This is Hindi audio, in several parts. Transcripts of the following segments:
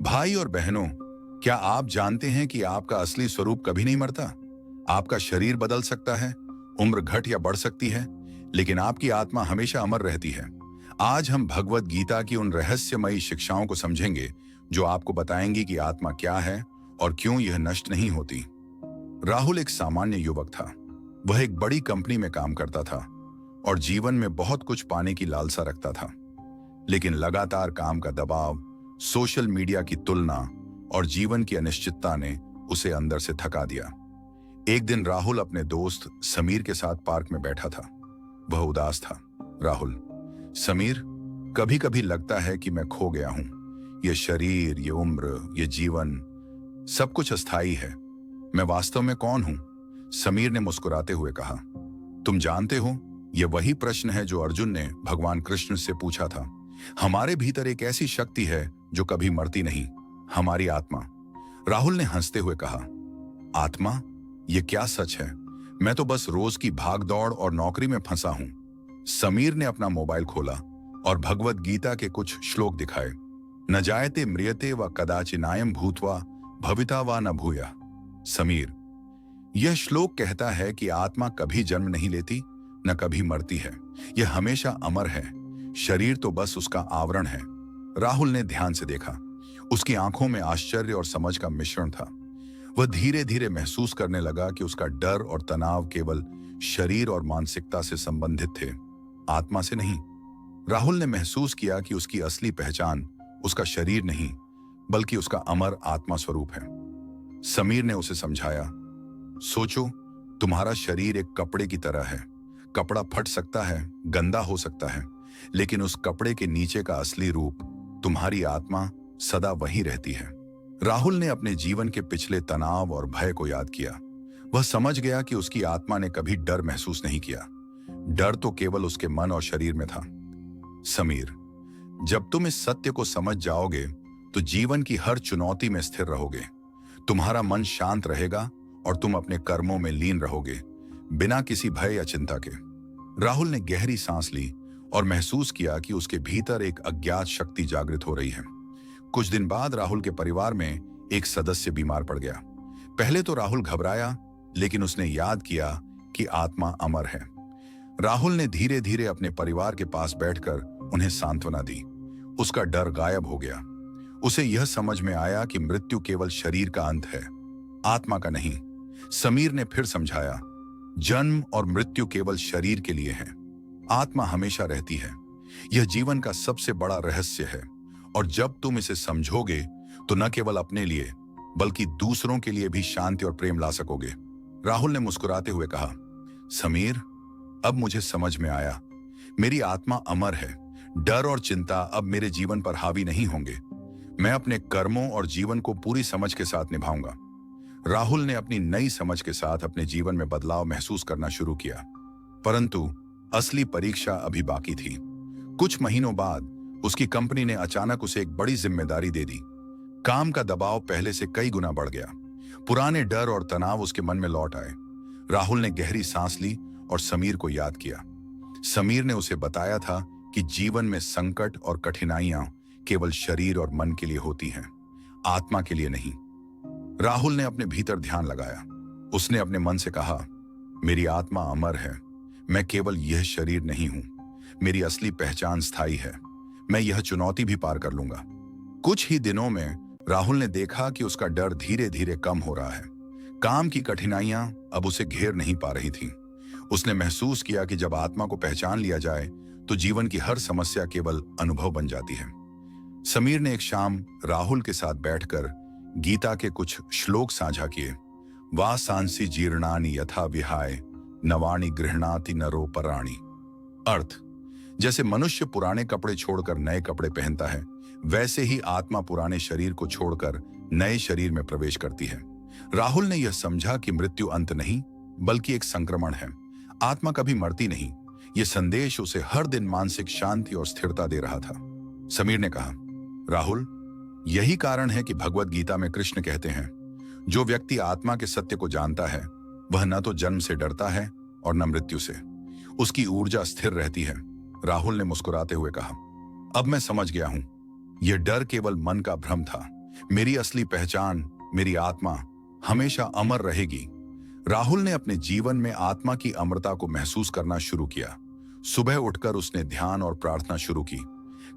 भाई और बहनों, क्या आप जानते हैं कि आपका असली स्वरूप कभी नहीं मरता? आपका शरीर बदल सकता है, उम्र घट या बढ़ सकती है, लेकिन आपकी आत्मा हमेशा अमर रहती है। आज हम भगवत गीता की उन रहस्यमयी शिक्षाओं को समझेंगे जो आपको बताएंगी कि आत्मा क्या है और क्यों यह नष्ट नहीं होती। राहुल एक सामान्य युवक था। वह एक बड़ी कंपनी में काम करता था और जीवन में बहुत कुछ पाने की लालसा रखता था। लेकिन लगातार काम का दबाव, सोशल मीडिया की तुलना और जीवन की अनिश्चितता ने उसे अंदर से थका दिया। एक दिन राहुल अपने दोस्त समीर के साथ पार्क में बैठा था। वह उदास था। राहुल, समीर, कभी कभी लगता है कि मैं खो गया हूं। यह शरीर, ये उम्र, ये जीवन, सब कुछ अस्थाई है। मैं वास्तव में कौन हूं? समीर ने मुस्कुराते हुए कहा, तुम जानते हो, यह वही प्रश्न है जो अर्जुन ने भगवान कृष्ण से पूछा था। हमारे भीतर एक ऐसी शक्ति है जो कभी मरती नहीं, हमारी आत्मा। राहुल ने हंसते हुए कहा, आत्मा? ये क्या सच है? मैं तो बस रोज की भागदौड़ और नौकरी में फंसा हूं। समीर ने अपना मोबाइल खोला और भगवत गीता के कुछ श्लोक दिखाए। न जायते म्रियते व कदाचिनायम भूत्वा भविता व न भूया। समीर, यह श्लोक कहता है कि आत्मा कभी जन्म नहीं लेती, न कभी मरती है। यह हमेशा अमर है। शरीर तो बस उसका आवरण है। राहुल ने ध्यान से देखा। उसकी आंखों में आश्चर्य और समझ का मिश्रण था। वह धीरे धीरे महसूस करने लगा कि उसका डर और तनाव केवल शरीर और मानसिकता से संबंधित थे, आत्मा से नहीं। राहुल ने महसूस किया कि उसकी असली पहचान उसका शरीर नहीं, बल्कि उसका अमर आत्मा स्वरूप है। समीर ने उसे समझाया, सोचो, तुम्हारा शरीर एक कपड़े की तरह है। कपड़ा फट सकता है, गंदा हो सकता है, लेकिन उस कपड़े के नीचे का असली रूप, तुम्हारी आत्मा, सदा वही रहती है। राहुल ने अपने जीवन के पिछले तनाव और भय को याद किया। वह समझ गया कि उसकी आत्मा ने कभी डर महसूस नहीं किया। डर तो केवल उसके मन और शरीर में था। समीर, जब तुम इस सत्य को समझ जाओगे तो जीवन की हर चुनौती में स्थिर रहोगे। तुम्हारा मन शांत रहेगा और तुम अपने कर्मों में लीन रहोगे, बिना किसी भय या चिंता के। राहुल ने गहरी सांस ली और महसूस किया कि उसके भीतर एक अज्ञात शक्ति जागृत हो रही है। कुछ दिन बाद राहुल के परिवार में एक सदस्य बीमार पड़ गया। पहले तो राहुल घबराया, लेकिन उसने याद किया कि आत्मा अमर है। राहुल ने धीरे धीरे अपने परिवार के पास बैठकर उन्हें सांत्वना दी। उसका डर गायब हो गया। उसे यह समझ में आया कि मृत्यु केवल शरीर का अंत है, आत्मा का नहीं। समीर ने फिर समझाया, जन्म और मृत्यु केवल शरीर के लिए है, आत्मा हमेशा रहती है। यह जीवन का सबसे बड़ा रहस्य है, और जब तुम इसे समझोगे तो न केवल अपने लिए बल्कि दूसरों के लिए भी शांति और प्रेम ला सकोगे। राहुल ने मुस्कुराते हुए कहा, समीर, अब मुझे समझ में आया। मेरी आत्मा अमर है। डर और चिंता अब मेरे जीवन पर हावी नहीं होंगे। मैं अपने कर्मों और जीवन को पूरी समझ के साथ निभाऊंगा। राहुल ने अपनी नई समझ के साथ अपने जीवन में बदलाव महसूस करना शुरू किया, परंतु असली परीक्षा अभी बाकी थी। कुछ महीनों बाद उसकी कंपनी ने अचानक उसे एक बड़ी जिम्मेदारी दे दी। काम का दबाव पहले से कई गुना बढ़ गया। पुराने डर और तनाव उसके मन में लौट आए। राहुल ने गहरी सांस ली और समीर को याद किया। समीर ने उसे बताया था कि जीवन में संकट और कठिनाइयां केवल शरीर और मन के लिए होती हैं, आत्मा के लिए नहीं। राहुल ने अपने भीतर ध्यान लगाया। उसने अपने मन से कहा, मेरी आत्मा अमर है। मैं केवल यह शरीर नहीं हूं। मेरी असली पहचान स्थायी है। मैं यह चुनौती भी पार कर लूंगा। कुछ ही दिनों में राहुल ने देखा कि उसका डर धीरे धीरे कम हो रहा है। काम की कठिनाइयां अब उसे घेर नहीं पा रही थीं। उसने महसूस किया कि जब आत्मा को पहचान लिया जाए तो जीवन की हर समस्या केवल अनुभव बन जाती है। समीर ने एक शाम राहुल के साथ बैठकर गीता के कुछ श्लोक साझा किए। वा सांसी जीर्णानि यथा विहाय नवाणि गृह्णाति नरो पराणि। अर्थ, जैसे मनुष्य पुराने कपड़े छोड़कर नए कपड़े पहनता है, वैसे ही आत्मा पुराने शरीर को छोड़कर नए शरीर में प्रवेश करती है। राहुल ने यह समझा कि मृत्यु अंत नहीं, बल्कि एक संक्रमण है। आत्मा कभी मरती नहीं। यह संदेश उसे हर दिन मानसिक शांति और स्थिरता दे रहा था। समीर ने कहा, राहुल, यही कारण है कि भगवत गीता में कृष्ण कहते हैं, जो व्यक्ति आत्मा के सत्य को जानता है वह न तो जन्म से डरता है और न मृत्यु से। उसकी ऊर्जा स्थिर रहती है। राहुल ने मुस्कुराते हुए कहा, अब मैं समझ गया हूं। यह डर केवल मन का भ्रम था। मेरी असली पहचान, मेरी आत्मा हमेशा अमर रहेगी। राहुल ने अपने जीवन में आत्मा की अमरता को महसूस करना शुरू किया। सुबह उठकर उसने ध्यान और प्रार्थना शुरू की।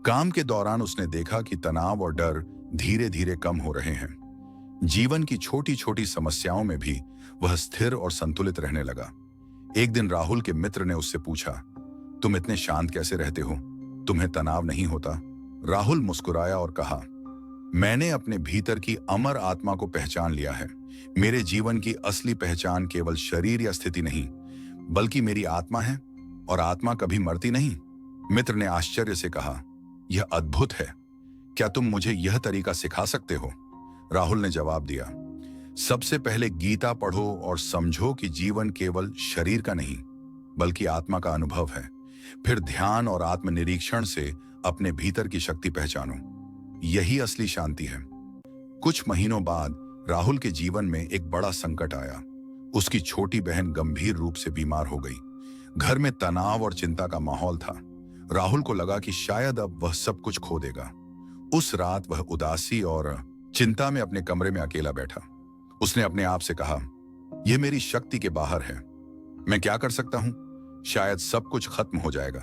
काम के दौरान उसने देखा कि तनाव और डर धीरे धीरे कम हो रहे हैं। जीवन की छोटी छोटी समस्याओं में भी वह स्थिर और संतुलित रहने लगा। एक दिन राहुल के मित्र ने उससे पूछा, तुम इतने शांत कैसे रहते हो? तुम्हें तनाव नहीं होता? राहुल मुस्कुराया और कहा, मैंने अपने भीतर की अमर आत्मा को पहचान लिया है। मेरे जीवन की असली पहचान केवल शरीर या स्थिति नहीं, बल्कि मेरी आत्मा है, और आत्मा कभी मरती नहीं। मित्र ने आश्चर्य से कहा, यह अद्भुत है। क्या तुम मुझे यह तरीका सिखा सकते हो? राहुल ने जवाब दिया, सबसे पहले गीता पढ़ो और समझो कि जीवन केवल शरीर का नहीं, बल्कि आत्मा का अनुभव है। फिर ध्यान और आत्मनिरीक्षण से अपने भीतर की शक्ति पहचानो। यही असली शांति है। कुछ महीनों बाद राहुल के जीवन में एक बड़ा संकट आया। उसकी छोटी बहन गंभीर रूप से बीमार हो गई। घर में तनाव और चिंता का माहौल था। राहुल को लगा कि शायद अब वह सब कुछ खो देगा। उस रात वह उदासी और चिंता में अपने कमरे में अकेला बैठा। उसने अपने आप से कहा, यह मेरी शक्ति के बाहर है। मैं क्या कर सकता हूं? शायद सब कुछ खत्म हो जाएगा।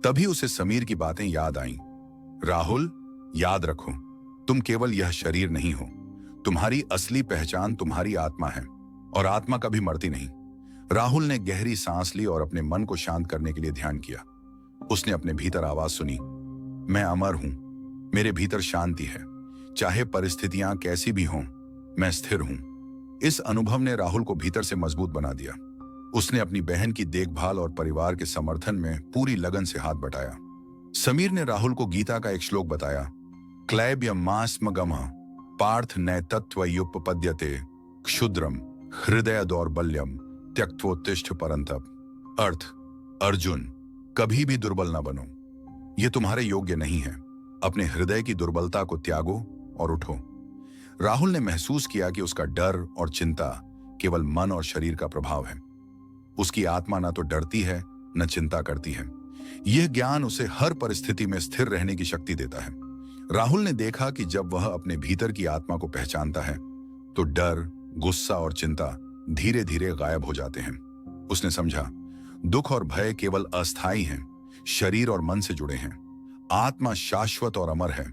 तभी उसे समीर की बातें याद आईं। राहुल, याद रखो, तुम केवल यह शरीर नहीं हो। तुम्हारी असली पहचान तुम्हारी आत्मा है, और आत्मा कभी मरती नहीं। राहुल ने गहरी सांस ली और अपने मन को शांत करने के लिए ध्यान किया। उसने अपने भीतर आवाज सुनी, मैं अमर हूं, मेरे भीतर शांति है। चाहे परिस्थितियां कैसी भी हों, मैं स्थिर हूं। इस अनुभव ने राहुल को भीतर से मजबूत बना दिया। उसने अपनी बहन की देखभाल और परिवार के समर्थन में पूरी लगन से हाथ बटाया। समीर ने राहुल को गीता का एक श्लोक बताया, क्लैब्यमास्मगमः पार्थ नैतत्वयुपपद्यते क्षुद्रम हृदय दौर्बल्यम त्यक्त्वोत्तिष्ठ परंतप। अर्थ, अर्जुन, कभी भी दुर्बल न बनो। यह तुम्हारे योग्य नहीं है। अपने हृदय की दुर्बलता को त्यागो और उठो। राहुल ने महसूस किया कि उसका डर और चिंता केवल मन और शरीर का प्रभाव है। उसकी आत्मा न तो डरती है, न चिंता करती है। यह ज्ञान उसे हर परिस्थिति में स्थिर रहने की शक्ति देता है। राहुल ने देखा कि जब वह अपने भीतर की आत्मा को पहचानता है, तो डर, गुस्सा और चिंता धीरे धीरे गायब हो जाते हैं। उसने समझा, दुख और भय केवल अस्थायी हैं, शरीर और मन से जुड़े हैं। आत्मा शाश्वत और अमर है।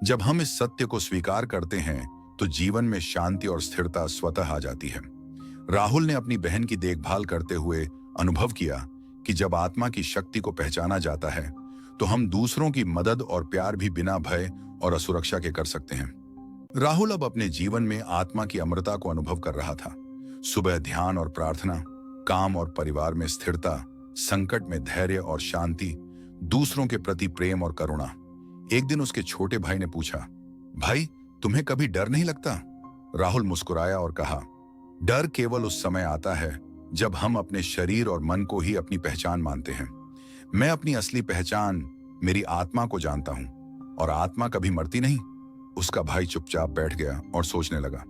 जब हम इस सत्य को स्वीकार करते हैं, तो जीवन में शांति और स्थिरता स्वतः आ जाती है। राहुल ने अपनी बहन की देखभाल करते हुए अनुभव किया कि जब आत्मा की शक्ति को पहचाना जाता है, तो हम दूसरों की मदद और प्यार भी बिना भय और असुरक्षा के कर सकते हैं। राहुल अब अपने जीवन में आत्मा की अमरता को अनुभव कर रहा था। सुबह ध्यान और प्रार्थना, काम और परिवार में स्थिरता, संकट में धैर्य और शांति, दूसरों के प्रति प्रेम और करुणा। एक दिन उसके छोटे भाई ने पूछा, भाई, तुम्हें कभी डर नहीं लगता? राहुल मुस्कुराया और कहा, डर केवल उस समय आता है जब हम अपने शरीर और मन को ही अपनी पहचान मानते हैं। मैं अपनी असली पहचान, मेरी आत्मा को जानता हूं, और आत्मा कभी मरती नहीं। उसका भाई चुपचाप बैठ गया और सोचने लगा।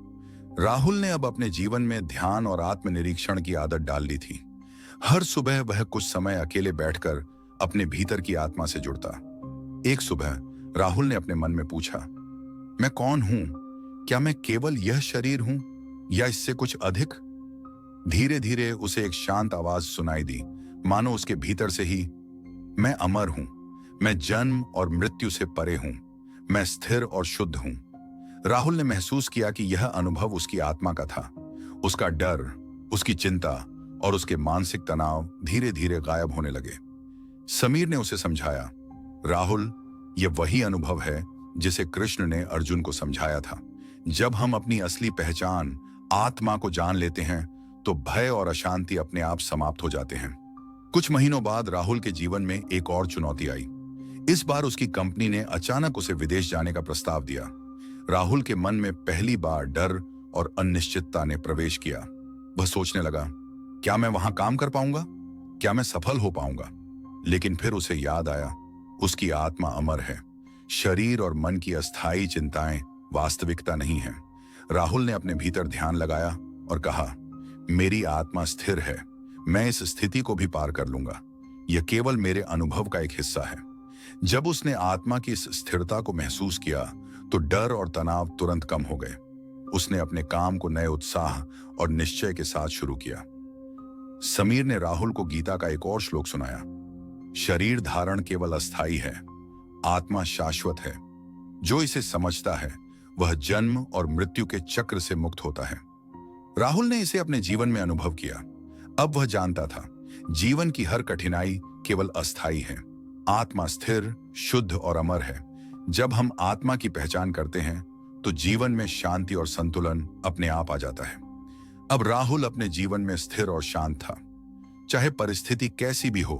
राहुल ने अब अपने जीवन में ध्यान और आत्मनिरीक्षण की आदत डाल ली थी। हर सुबह वह कुछ समय अकेले बैठकर अपने भीतर की आत्मा से जुड़ता। एक सुबह राहुल ने अपने मन में पूछा, मैं कौन हूं? क्या मैं केवल यह शरीर हूं, या इससे कुछ अधिक? धीरे धीरे उसे एक शांत आवाज सुनाई दी, मानो उसके भीतर से ही, मैं अमर हूं, मैं जन्म और मृत्यु से परे हूं, मैं स्थिर और शुद्ध हूं। राहुल ने महसूस किया कि यह अनुभव उसकी आत्मा का था। उसका डर, उसकी चिंता और उसके मानसिक तनाव धीरे धीरे गायब होने लगे। समीर ने उसे समझाया, राहुल, यह वही अनुभव है जिसे कृष्ण ने अर्जुन को समझाया था। जब हम अपनी असली पहचान, आत्मा को जान लेते हैं, तो भय और अशांति अपने आप समाप्त हो जाते हैं। कुछ महीनों बाद राहुल के जीवन में एक और चुनौती आई। इस बार उसकी कंपनी ने अचानक उसे विदेश जाने का प्रस्ताव दिया। राहुल के मन में पहली बार डर और अनिश्चितता ने प्रवेश किया। वह सोचने लगा, क्या मैं वहां काम कर पाऊंगा? क्या मैं सफल हो पाऊंगा? लेकिन फिर उसे याद आया, उसकी आत्मा अमर है। शरीर और मन की अस्थायी चिंताएं वास्तविकता नहीं है। राहुल ने अपने भीतर ध्यान लगाया और कहा, मेरी आत्मा स्थिर है, मैं इस स्थिति को भी पार कर लूंगा। यह केवल मेरे अनुभव का एक हिस्सा है। जब उसने आत्मा की इस स्थिरता को महसूस किया, तो डर और तनाव तुरंत कम हो गए। उसने अपने काम को नए उत्साह और निश्चय के साथ शुरू किया। समीर ने राहुल को गीता का एक और श्लोक सुनाया। शरीर धारण केवल अस्थाई है, आत्मा शाश्वत है। जो इसे समझता है वह जन्म और मृत्यु के चक्र से मुक्त होता है। राहुल ने इसे अपने जीवन में अनुभव किया। अब वह जानता था, जीवन की हर कठिनाई केवल अस्थाई है। आत्मा स्थिर, शुद्ध और अमर है। जब हम आत्मा की पहचान करते हैं तो जीवन में शांति और संतुलन अपने आप आ जाता है। अब राहुल अपने जीवन में स्थिर और शांत था। चाहे परिस्थिति कैसी भी हो,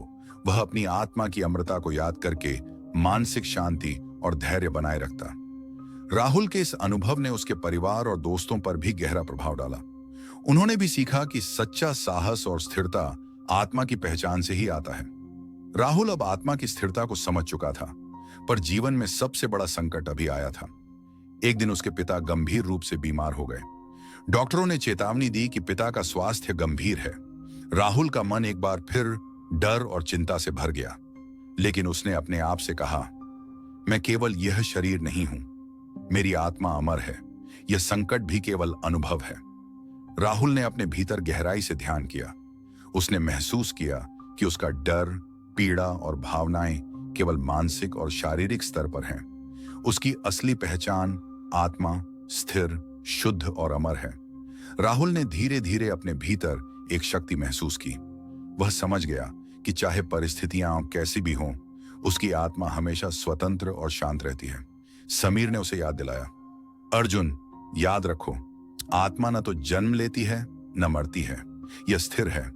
वह अपनी आत्मा की अमरता को याद करके मानसिक शांति और धैर्य बनाए रखता। राहुल के इस अनुभव ने उसके परिवार और दोस्तों पर भी गहरा प्रभाव डाला। उन्होंने भी सीखा कि सच्चा साहस और स्थिरता आत्मा की पहचान से ही आता है। राहुल अब आत्मा की स्थिरता को समझ चुका था, पर जीवन में सबसे बड़ा संकट अभी आया था। एक दिन उसके पिता गंभीर रूप से बीमार हो गए। डॉक्टरों ने चेतावनी दी कि पिता का स्वास्थ्य गंभीर है। राहुल का मन एक बार फिर डर और चिंता से भर गया, लेकिन उसने अपने आप से कहा, मैं केवल यह शरीर नहीं हूं, मेरी आत्मा अमर है। यह संकट भी केवल अनुभव है। राहुल ने अपने भीतर गहराई से ध्यान किया। उसने महसूस किया कि उसका डर, पीड़ा और भावनाएं केवल मानसिक और शारीरिक स्तर पर हैं। उसकी असली पहचान आत्मा स्थिर, शुद्ध और अमर है। राहुल ने धीरे धीरे अपने भीतर एक शक्ति महसूस की। वह समझ गया कि चाहे परिस्थितियां कैसी भी हों, उसकी आत्मा हमेशा स्वतंत्र और शांत रहती है। समीर ने उसे याद दिलाया, अर्जुन, याद रखो, आत्मा न तो जन्म लेती है न मरती है। यह स्थिर है,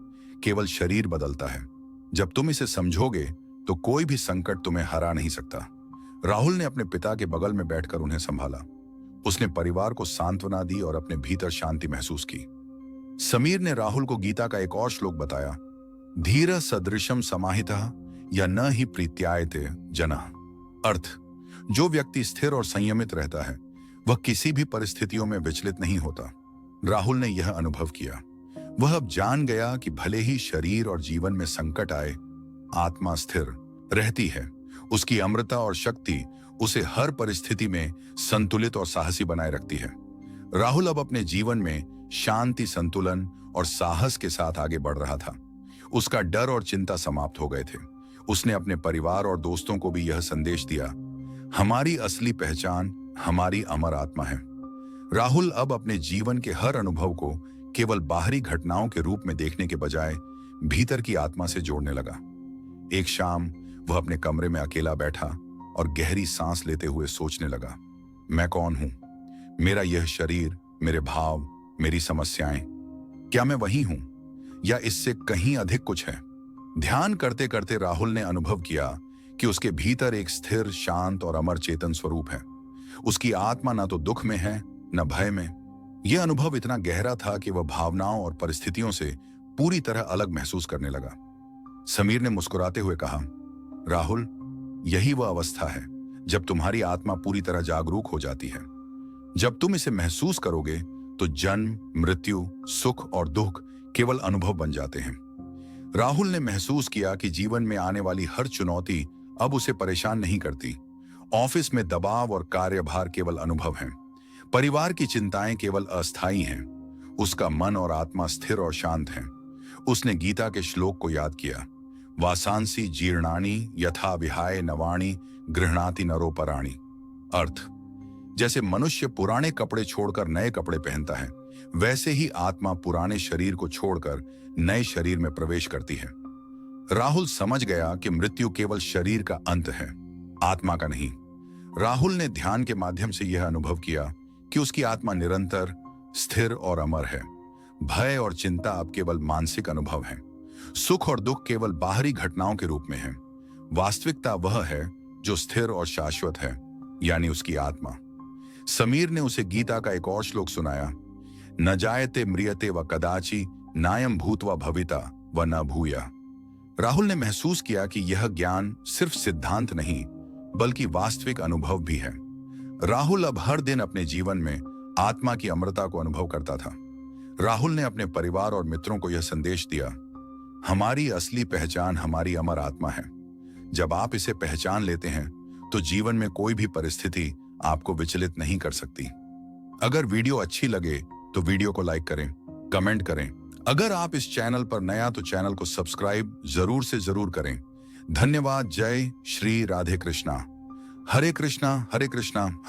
केवल शरीर बदलता है। जब तुम इसे समझोगे तो कोई भी संकट तुम्हें हरा नहीं सकता। राहुल ने अपने पिता के बगल में बैठकर उन्हें संभाला। उसने परिवार को सांत्वना दी और अपने भीतर शांति महसूस की। समीर ने राहुल को गीता का एक और श्लोक बताया, धीर सदृशम समाहितः या न ही प्रीत्यायते जनः। अर्थ, जो व्यक्ति स्थिर और संयमित रहता है वह किसी भी परिस्थितियों में विचलित नहीं होता। राहुल ने यह अनुभव किया। वह अब जान गया कि भले ही शरीर और जीवन में संकट आए, आत्मा स्थिर रहती है। उसकी अमरता और शक्ति उसे हर परिस्थिति में संतुलित और साहसी बनाए रखती है। राहुल अब अपने जीवन में शांति, संतुलन और साहस के साथ आगे बढ़ रहा था। उसका डर और चिंता समाप्त हो गए थे। उसने अपने परिवार और दोस्तों को भी यह संदेश दिया, हमारी असली पहचान हमारी अमर आत्मा है। राहुल अब अपने जीवन के हर अनुभव को केवल बाहरी घटनाओं के रूप में देखने के बजाय भीतर की आत्मा से जोड़ने लगा। एक शाम वह अपने कमरे में अकेला बैठा और गहरी सांस लेते हुए सोचने लगा, मैं कौन हूं? मेरा यह शरीर, मेरे भाव, मेरी समस्याएं, क्या मैं वही हूं या इससे कहीं अधिक कुछ है? ध्यान करते करते राहुल ने अनुभव किया कि उसके भीतर एक स्थिर, शांत और अमर चेतन स्वरूप है। उसकी आत्मा न तो दुख में है न भय में। यह अनुभव इतना गहरा था कि वह भावनाओं और परिस्थितियों से पूरी तरह अलग महसूस करने लगा। समीर ने मुस्कुराते हुए कहा, राहुल, यही वह अवस्था है जब तुम्हारी आत्मा पूरी तरह जागरूक हो जाती है। जब तुम इसे महसूस करोगे तो जन्म, मृत्यु, सुख और दुख केवल अनुभव बन जाते हैं। राहुल ने महसूस किया कि जीवन में आने वाली हर चुनौती अब उसे परेशान नहीं करती। ऑफिस में दबाव और कार्यभार केवल अनुभव हैं। परिवार की चिंताएं केवल अस्थायी हैं। उसका मन और आत्मा स्थिर और शांत हैं। उसने गीता के श्लोक को याद किया, वासांसी जीर्णानि यथा विहाय नवाणि गृह्णाति नरोपराणि। अर्थ, जैसे मनुष्य पुराने कपड़े छोड़कर नए कपड़े पहनता है, वैसे ही आत्मा पुराने शरीर को छोड़कर नए शरीर में प्रवेश करती है। राहुल समझ गया कि मृत्यु केवल शरीर का अंत है, आत्मा का नहीं। राहुल ने ध्यान के माध्यम से यह अनुभव किया कि उसकी आत्मा निरंतर स्थिर और अमर है। भय और चिंता अब केवल मानसिक अनुभव हैं। सुख और दुख केवल बाहरी घटनाओं के रूप में हैं। वास्तविकता वह है जो स्थिर और शाश्वत है, यानी उसकी आत्मा। समीर ने उसे गीता का एक और श्लोक सुनाया, न जायते म्रियते व कदाचि नायम भूत्वा भविता व न भूया। राहुल ने महसूस किया कि यह ज्ञान सिर्फ सिद्धांत नहीं बल्कि वास्तविक अनुभव भी है। राहुल अब हर दिन अपने जीवन में आत्मा की अमरता को अनुभव करता था। राहुल ने अपने परिवार और मित्रों को यह संदेश दिया, हमारी असली पहचान हमारी अमर आत्मा है। जब आप इसे पहचान लेते हैं तो जीवन में कोई भी परिस्थिति आपको विचलित नहीं कर सकती। अगर वीडियो अच्छी लगे तो वीडियो को लाइक करें, कमेंट करें। अगर आप इस चैनल पर नया तो चैनल को सब्सक्राइब जरूर से जरूर करें। धन्यवाद। जय श्री राधे कृष्णा। हरे कृष्णा हरे कृष्णा।